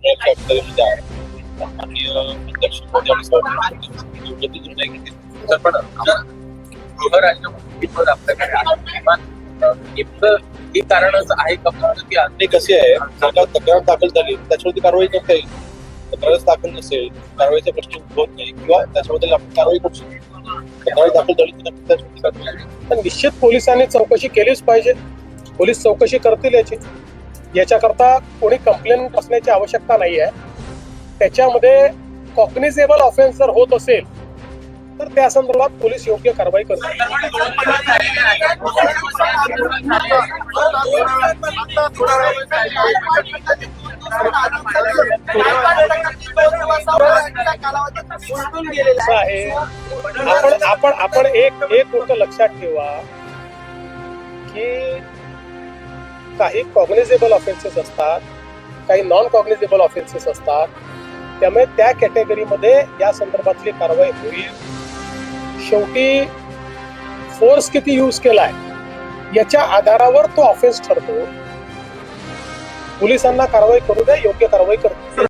फॅक्टरीमध्ये आहे. माननीय अध्यक्ष मोदी आणि सहकारी योग्य ते निर्णय घेतील. तर पण गृहराज्यमंत्रीपद आपल्याकडे आहे. किमान नेमकं ही कारणच आहे का फक्त की ते कसे आहे, जर का तक्रार दाखल झाली त्याच्यावरती कारवाई करता येईल. तक्रारच दाखल नसेल, कारवाईचा प्रश्न उद्भवत नाही किंवा त्याच्याबद्दल आपण कारवाई करू शकतो. तक्रार दाखल झाली तर नक्की त्याच्यावरती कारवाई होईल. पण निश्चित पोलिसांनी चौकशी केलीच पाहिजे. पोलीस चौकशी करतील याच्याकरता कोणी कंप्लेंट असण्याची आवश्यकता नाही आहे. त्याच्यामध्ये कॉग्निझेबल ऑफेन्स जर होत असेल तर त्या संदर्भात पोलीस योग्य कारवाई करतील. असं आहे, आपण एक गोष्ट लक्षात ठेवा की काही कॉग्निझेबल ऑफेन्सेस असतात, काही नॉन कॉग्निझेबल ऑफेन्सेस असतात. त्यामुळे त्या कॅटेगरीमध्ये या संदर्भातली कारवाई होईल. शेवटी फोर्स किती यूज केलाय याच्या आधारावर तो ऑफेन्स ठरतो. पोलिसांना कारवाई करू द्या, योग्य कारवाई करतो.